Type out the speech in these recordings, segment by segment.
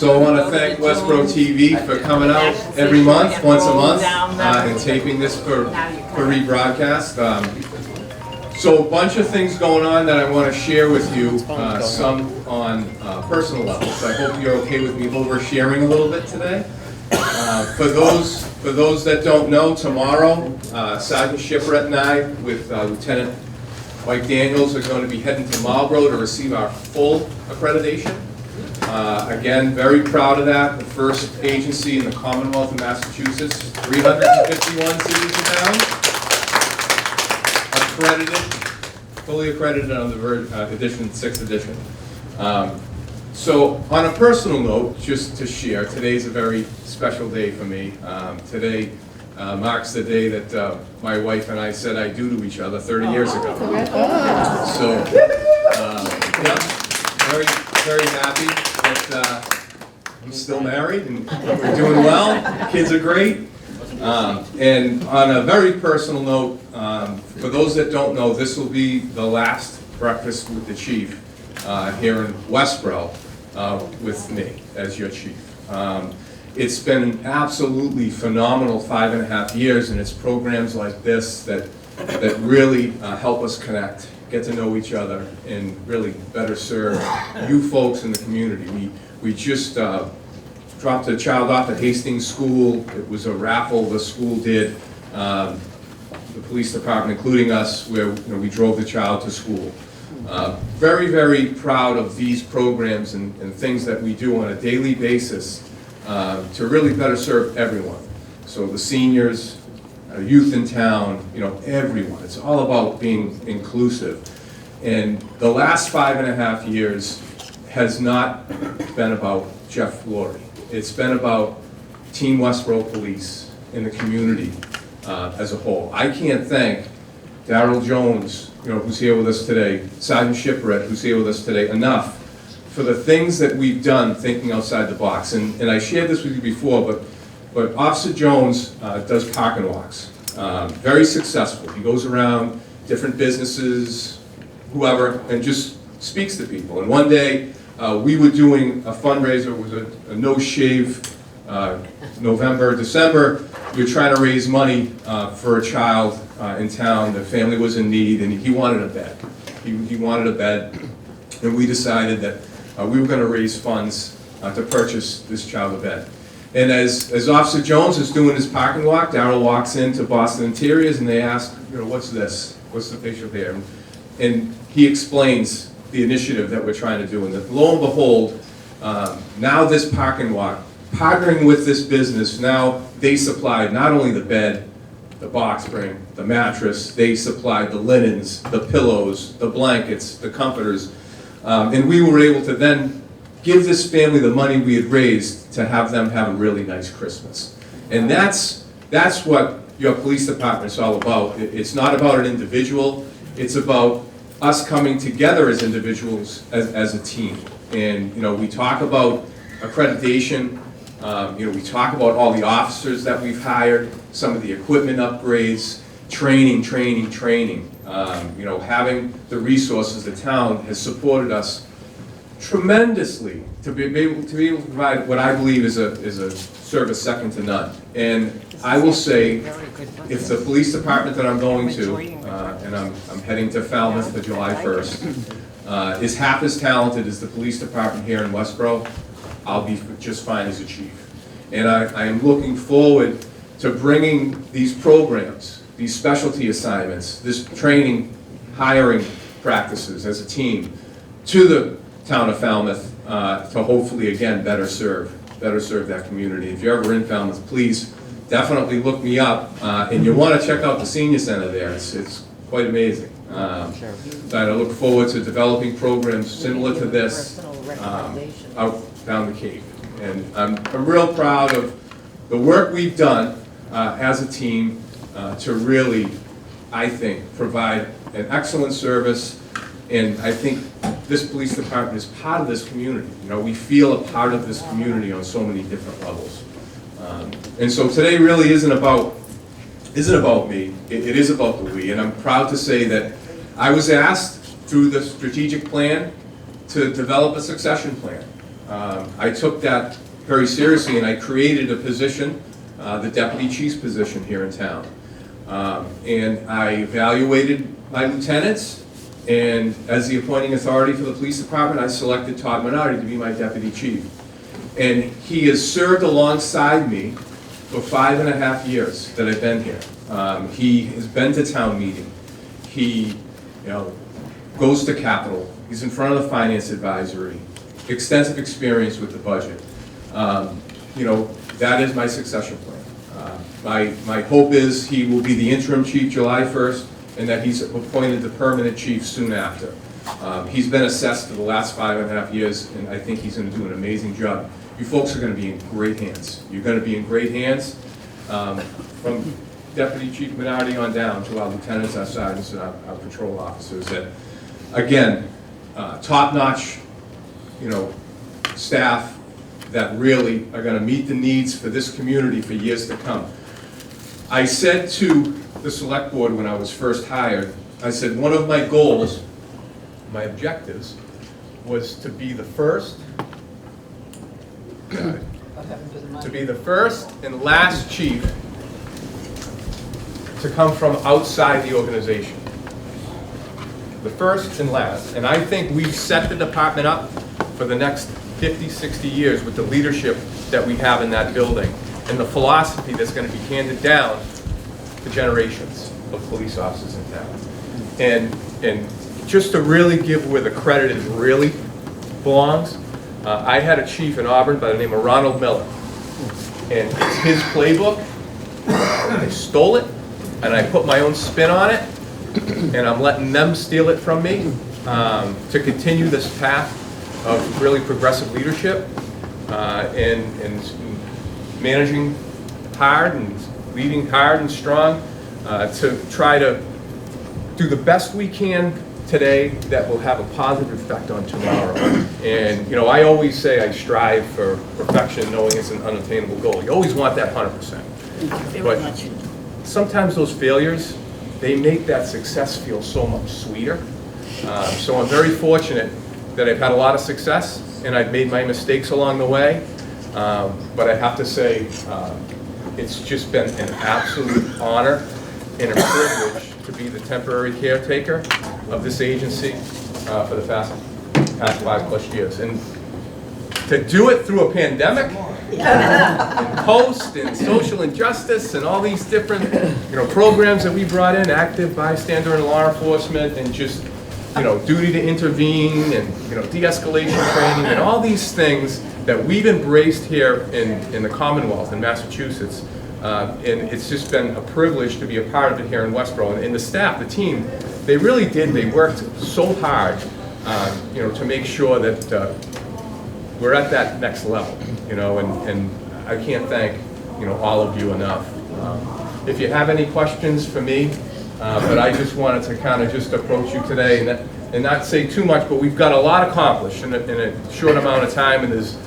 So I want to thank Westborough TV for coming out every month, once a month, and taping this for rebroadcast. So a bunch of things going on that I want to share with you, some on personal levels. I hope you're okay with me oversharing a little bit today. For those that don't know, tomorrow, Sergeant Shipwright and I, with Lieutenant Mike Daniels, are going to be heading to Marlborough to receive our full accreditation. Again, very proud of that. The first agency in the Commonwealth of Massachusetts, 351 cities and towns, accredited, fully accredited on the edition, 6th edition. So on a personal note, just to share, today's a very special day for me. Today marks the day that my wife and I said I do to each other 30 years ago. So, yeah, very, very happy that I'm still married and we're doing well. Kids are great. And on a very personal note, for those that don't know, this will be the last breakfast with the chief here in Westborough with me as your chief. It's been an absolutely phenomenal 5.5 years, and it's programs like this that really help us connect, get to know each other, and really better serve you folks in the community. We just dropped a child off at Hastings School. It was a raffle the school did, the police department including us, where we drove the child to school. Very, very proud of these programs and things that we do on a daily basis to really better serve everyone. So the seniors, youth in town, everyone. It's all about being inclusive. And the last 5.5 years has not been about Jeff Lourie. It's been about Team Westborough Police in the community as a whole. I can't thank Darryl Jones, who's here with us today, Sergeant Shipwright, who's here with us today, enough for the things that we've done thinking outside the box. And I shared this with you before, but Officer Jones does park and walks. Very successful. He goes around different businesses, whoever, and just speaks to people. And one day, we were doing a fundraiser. It was a no-shave November, December. We were trying to raise money for a child in town. The family was in need, and he wanted a bed. He wanted a bed, and we decided that we were going to raise funds to purchase this child a bed. And as Officer Jones is doing his parking walk, Darryl walks into Boston Interiors, and they ask, what's this? What's the facial hair? And he explains the initiative that we're trying to do. And lo and behold, now this parking walk, partnering with this business, now they supplied not only the bed, the box spring, the mattress, they supplied the linens, the pillows, the blankets, the comforters, and we were able to then give this family the money we had raised to have them have a really nice Christmas. And that's what your police department is all about. It's not about an individual, it's about us coming together as individuals, as a team. And we talk about accreditation, we talk about all the officers that we've hired, some of the equipment upgrades, training. Having the resources, the town has supported us tremendously to be able to provide what I believe is a service second to none. And I will say, if the police department that I'm going to, and I'm heading to Falmouth for July 1st, is half as talented as the police department here in Westborough, I'll be just fine as a chief. And I am looking forward to bringing these programs, these specialty assignments, this training, hiring practices as a team to the town of Falmouth to hopefully, again, better serve that community. If you're ever in Falmouth, please definitely look me up. And you want to check out the senior center there. It's quite amazing. And I look forward to developing programs similar to this out down the Cape. And I'm real proud of the work we've done as a team to really, I think, provide an excellent service. And I think this police department is part of this community. We feel a part of this community on so many different levels. And so today really isn't about me. It is about the we. And I'm proud to say that I was asked through the strategic plan to develop a succession plan. I took that very seriously, and I created a position, the deputy chief's position here in town. And I evaluated my lieutenants, and as the appointing authority for the police department, I selected Todd Minardi to be my deputy chief. And he has served alongside me for 5.5 years that I've been here. He has been to town meeting. He, goes to Capitol. He's in front of the finance advisory. Extensive experience with the budget. That is my succession plan. My hope is he will be the interim chief July 1st, and that he's appointed the permanent chief soon after. He's been assessed for the last 5.5 years, and I think he's going to do an amazing job. You folks are going to be in great hands. You're going to be in great hands, from Deputy Chief Minardi on down to our lieutenants, our sergeants, and our patrol officers. That, again, top-notch, staff that really are going to meet the needs for this community for years to come. I said to the select board when I was first hired, I said one of my goals, my objectives, was to be the first. To be the first and last chief to come from outside the organization. The first and last. And I think we've set the department up for the next 50, 60 years with the leadership that we have in that building and the philosophy that's going to be handed down to generations of police officers in town. And just to really give where the credit is really belongs, I had a chief in Auburn by the name of Ronald Miller, and it's his playbook. I stole it, and I put my own spin on it, and I'm letting them steal it from me to continue this path of really progressive leadership and managing hard and leading hard and strong to try to do the best we can today that will have a positive effect on tomorrow. And I always say I strive for perfection, knowing it's an unattainable goal. You always want that 100%. But sometimes those failures, they make that success feel so much sweeter. So I'm very fortunate that I've had a lot of success, and I've made my mistakes along the way. But I have to say, it's just been an absolute honor and a privilege to be the temporary caretaker of this agency for the past 5+ years. And to do it through a pandemic, and post and social injustice and all these different programs that we brought in, active bystander and law enforcement, and just duty to intervene and de-escalation training and all these things that we've embraced here in the Commonwealth in Massachusetts. And it's just been a privilege to be a part of it here in Westborough. And the staff, the team, they really did. They worked so hard, to make sure that we're at that next level. And I can't thank all of you enough. If you have any questions for me, but I just wanted to kind of just approach you today and not say too much. But we've got a lot accomplished in a short amount of time, and there's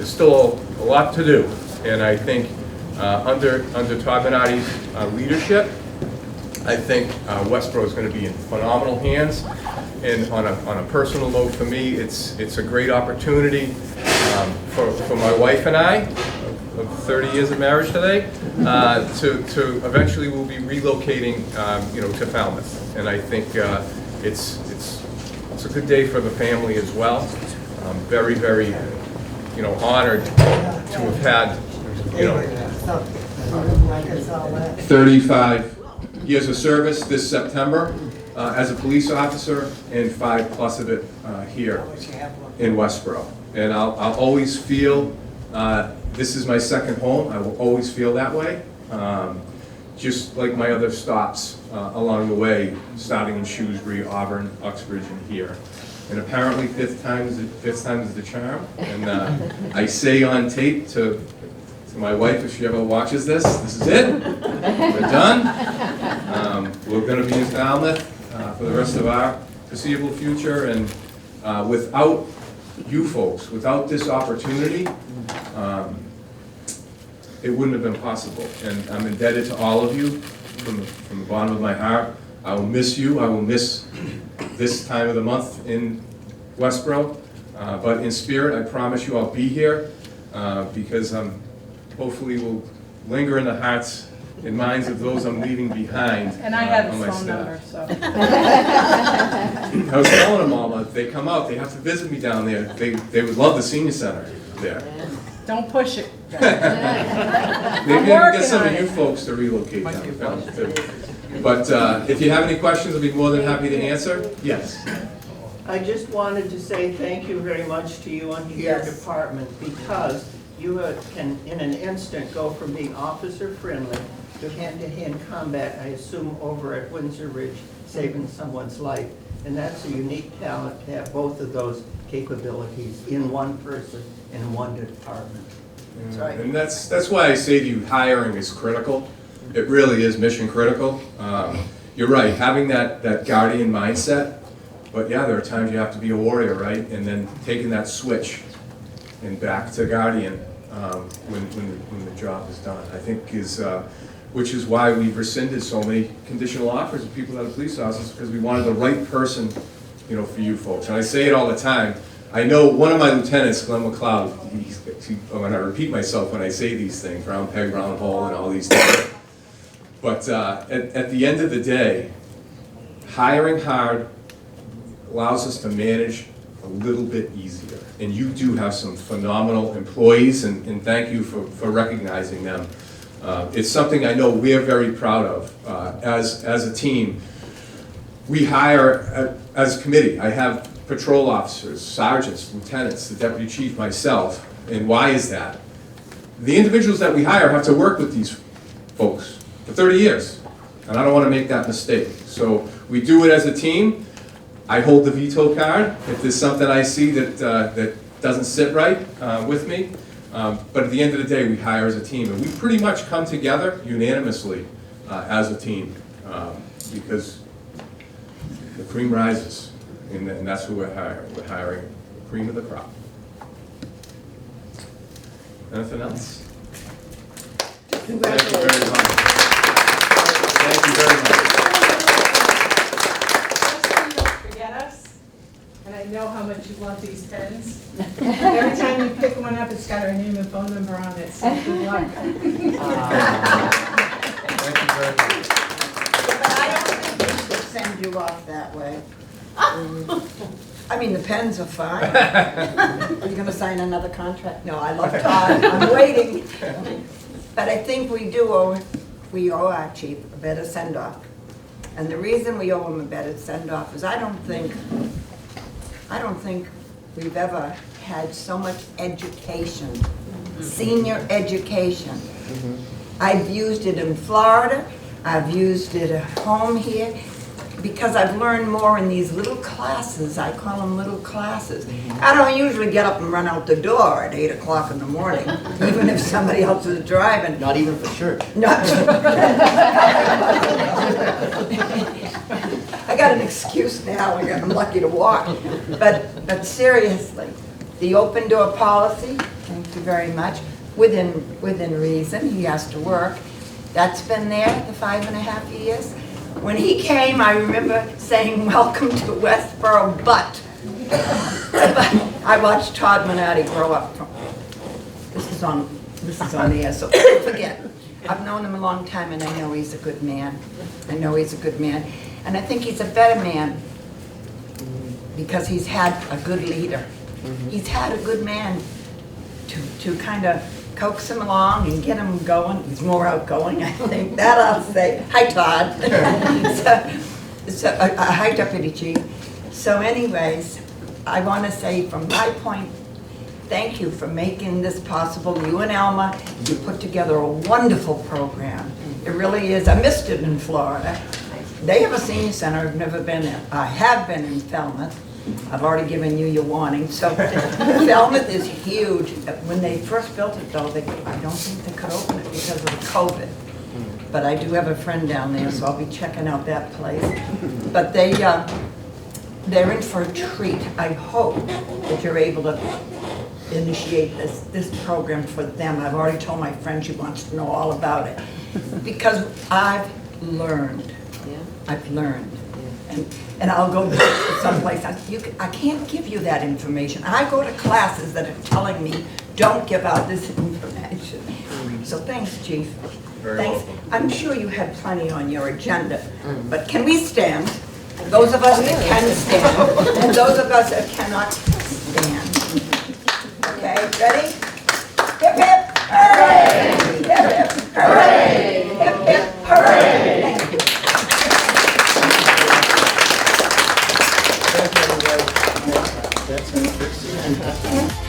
still a lot to do. And I think under Todd Minardi's leadership, I think Westborough is going to be in phenomenal hands. And on a personal note for me, it's a great opportunity for my wife and I, of 30 years of marriage today, to eventually we'll be relocating, to Falmouth. And I think it's a good day for the family as well. I'm very, very, honored to have had, 35 years of service this September as a police officer, and 5+ of it here in Westborough. And I'll always feel this is my second home. I will always feel that way. Just like my other stops along the way, starting in Shrewsbury, Auburn, Uxbridge, and here. And apparently fifth time is the charm. And I say on tape to my wife, if she ever watches this is it. We're done. We're going to be in Falmouth for the rest of our foreseeable future. And without you folks, without this opportunity, it wouldn't have been possible. And I'm indebted to all of you from the bottom of my heart. I will miss you. I will miss this time of the month in Westborough. But in spirit, I promise you I'll be here because hopefully will linger in the hearts and minds of those I'm leaving behind. And I have on his my phone staff. number, so. I was telling them all, if they come out, they have to visit me down there. They would love the senior center there. Don't push it. Maybe I can get some of you folks to relocate down too. But if you have any questions, I'll be more than happy to answer. Yes. I just wanted to say thank you very much to you and to your department, because you can, in an instant, go from being officer-friendly to hand-to-hand combat, I assume, over at Windsor Ridge, saving someone's life. And that's a unique talent to have both of those capabilities in one person, in one department. That's right. And that's why I say to you, hiring is critical. It really is mission critical. You're right, having that guardian mindset, but yeah, there are times you have to be a warrior, right? And then taking that switch and back to guardian when the job is done, I think which is why we've rescinded so many conditional offers of people that are police officers, because we wanted the right person, for you folks. And I say it all the time. I know one of my lieutenants, Glenn McLeod, when I repeat myself when I say these things, round peg, round hole, and all these things. But at the end of the day, hiring hard allows us to manage a little bit easier. And you do have some phenomenal employees, and thank you for recognizing them. It's something I know we're very proud of. As a team, we hire, as a committee, I have patrol officers, sergeants, lieutenants, the deputy chief, myself. And why is that? The individuals that we hire have to work with these folks for 30 years. And I don't want to make that mistake. So we do it as a team. I hold the veto card if there's something I see that doesn't sit right with me. But at the end of the day, we hire as a team. And we pretty much come together unanimously as a team because the cream rises. And that's who we're hiring. We're hiring the cream of the crop. Anything else? Congratulations. Thank you very much. Thank you very much. Just so you don't forget us, and I know how much you love these pens. Every time you pick one up, it's got our name and phone number on it, so good luck. Thank you very much. But I don't think we should send you off that way. I mean, the pens are fine. Are you gonna sign another contract? No, I love Todd, I'm waiting. But I think we owe our chief a better send-off. And the reason we owe him a better send-off is I don't think we've ever had so much education, senior education. I've used it in Florida, I've used it at home here, because I've learned more in these little classes. I call them little classes. I don't usually get up and run out the door at 8 o'clock in the morning, even if somebody else is driving. Not even for church. Not. I got an excuse now. I'm lucky to walk. But seriously, the open door policy, thank you very much, within reason, he has to work. That's been there the 5.5 years. When he came, I remember saying, "Welcome to Westborough," but I watched Todd Manati grow up. This is on the air, so forget. I've known him a long time, and I know he's a good man. And I think he's a better man because he's had a good leader. He's had a good man to kind of coax him along and get him going. He's more outgoing, I think. That I'll say. Hi, Todd. Hi, Deputy Chief. So anyways, I want to say from my point, thank you for making this possible. You and Alma, you put together a wonderful program. It really is. I missed it in Florida. They have a senior center. I've never been there. I have been in Falmouth. I've already given you your warning. So Falmouth is huge. When they first built it, though, I don't think they could open it because of COVID. But I do have a friend down there, so I'll be checking out that place. But they're in for a treat. I hope that you're able to initiate this program for them. I've already told my friend she wants to know all about it. Because I've learned. and I'll go someplace. I can't give you that information. I go to classes that are telling me, don't give out this information. So thanks, Chief. Very Thanks. welcome. I'm sure you had plenty on your agenda, but can we stand? Those of us that can stand, and those of us that cannot stand. Okay, ready? Hip, hip, hooray! Hip, hip, hooray! Hip, hip, hooray! Thank you. That's